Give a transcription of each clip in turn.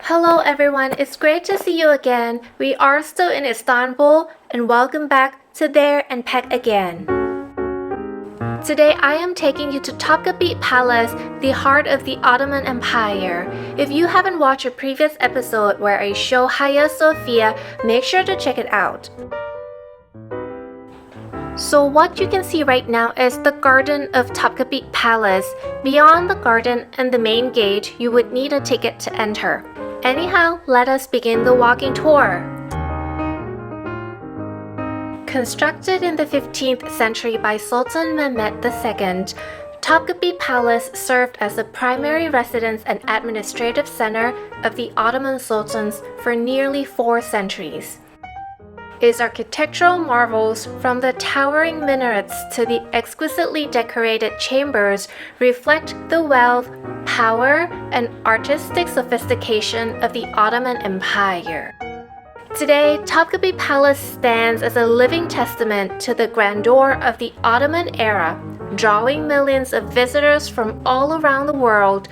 Hello everyone, it's great to see you again. We are still in Istanbul and welcome back to There and Back Again. Today I am taking you to Topkapi Palace, the heart of the Ottoman Empire. If you haven't watched a previous episode where I show Hagia Sophia, make sure to check it out. So what you can see right now is the garden of Topkapi Palace. Beyond the garden and the main gate, you would need a ticket to enter. Anyhow, let us begin the walking tour. Constructed in the 15th century by Sultan Mehmed II, Topkapi Palace served as the primary residence and administrative center of the Ottoman sultans for nearly 4 centuries. Its architectural marvels, from the towering minarets to the exquisitely decorated chambers, reflect the wealth, power, and artistic sophistication of the Ottoman Empire. Today, Topkapi Palace stands as a living testament to the grandeur of the Ottoman era, drawing millions of visitors from all around the world.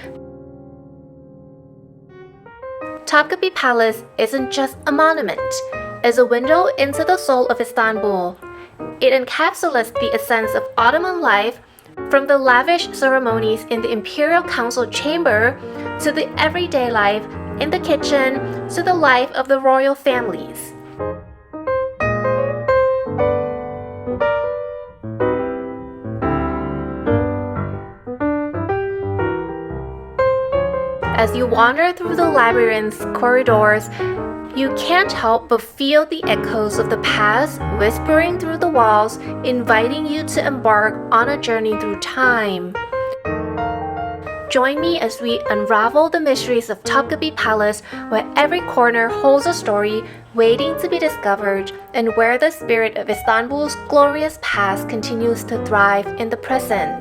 Topkapi Palace isn't just a monument. It's a window into the soul of Istanbul. It encapsulates the essence of Ottoman life, from the lavish ceremonies in the Imperial Council chamber to the everyday life in the kitchen to the life of the royal families. As you wander through the labyrinth's corridors, you can't help but feel the echoes of the past whispering through the walls, inviting you to embark on a journey through time. Join me as we unravel the mysteries of Topkapi Palace, where every corner holds a story waiting to be discovered, and where the spirit of Istanbul's glorious past continues to thrive in the present.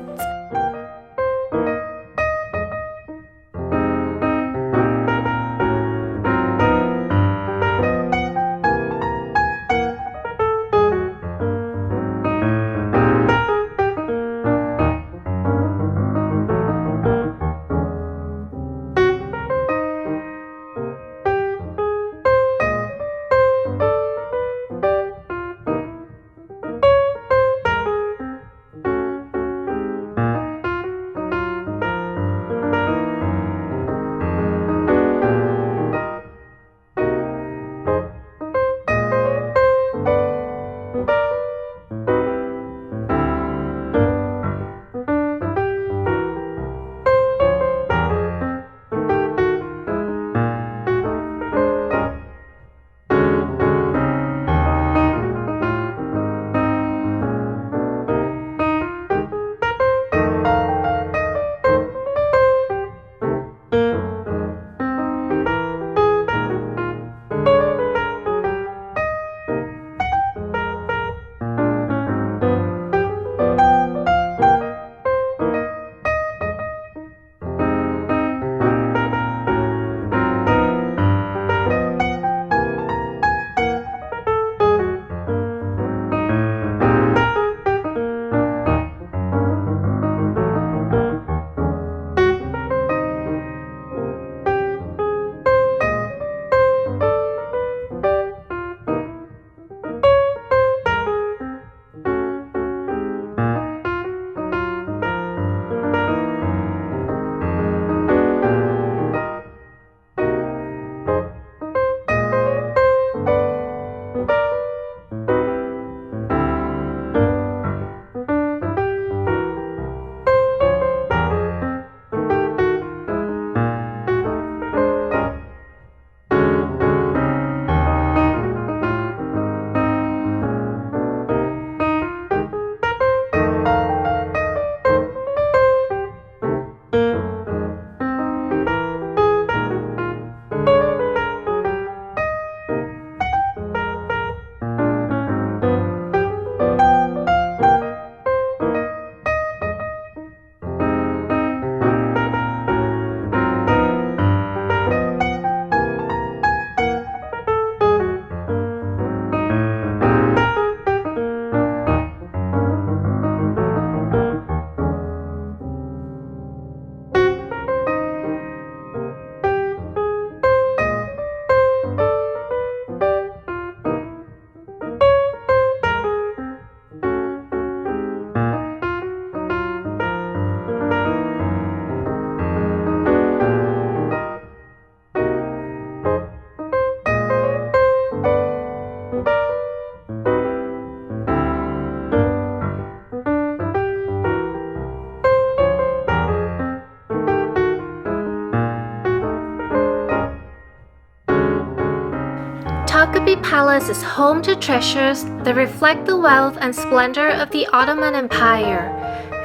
Topkapi Palace is home to treasures that reflect the wealth and splendor of the Ottoman Empire.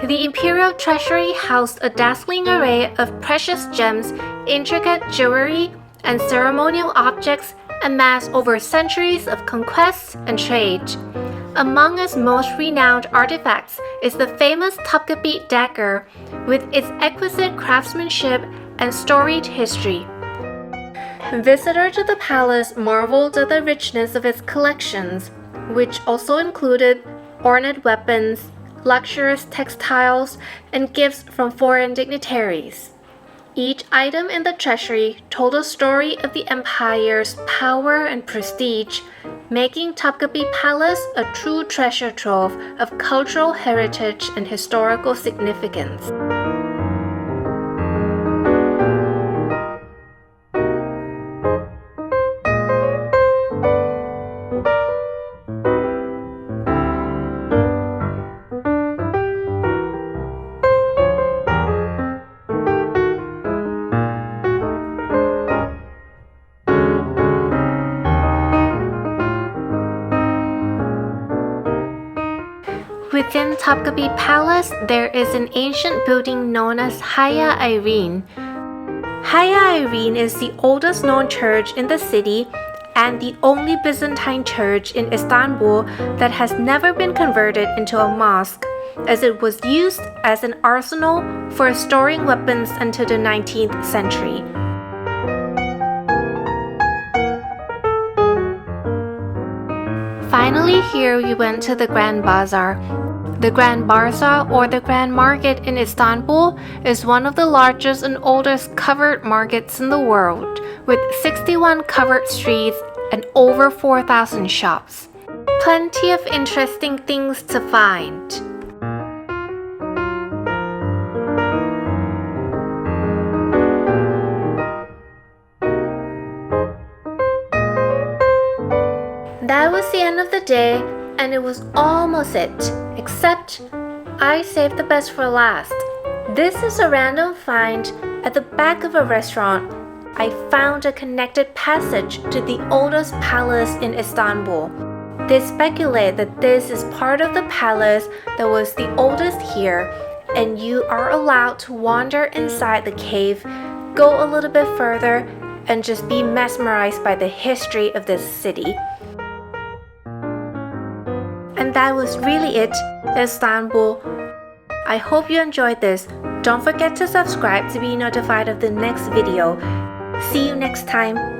The imperial treasury housed a dazzling array of precious gems, intricate jewelry, and ceremonial objects amassed over centuries of conquests and trade. Among its most renowned artifacts is the famous Topkapi dagger, with its exquisite craftsmanship and storied history. Visitors to the palace marveled at the richness of its collections, which also included ornate weapons, luxurious textiles, and gifts from foreign dignitaries. Each item in the treasury told a story of the empire's power and prestige, making Topkapi Palace a true treasure trove of cultural heritage and historical significance. Within Topkapi Palace, there is an ancient building known as Hagia Irene. Hagia Irene is the oldest known church in the city and the only Byzantine church in Istanbul that has never been converted into a mosque, as it was used as an arsenal for storing weapons until the 19th century. Finally, here we went to the Grand Bazaar. The Grand Bazaar, or the Grand Market in Istanbul, is one of the largest and oldest covered markets in the world, with 61 covered streets and over 4,000 shops. Plenty of interesting things to find. That was the end of the day, and it was almost it, except I saved the best for last. This is a random find. At the back of a restaurant, I found a connected passage to the oldest palace in Istanbul. They speculate that this is part of the palace that was the oldest here, and you are allowed to wander inside the cave, go a little bit further, and just be mesmerized by the history of this city. And that was really it, Istanbul. I hope you enjoyed this. Don't forget to subscribe to be notified of the next video. See you next time.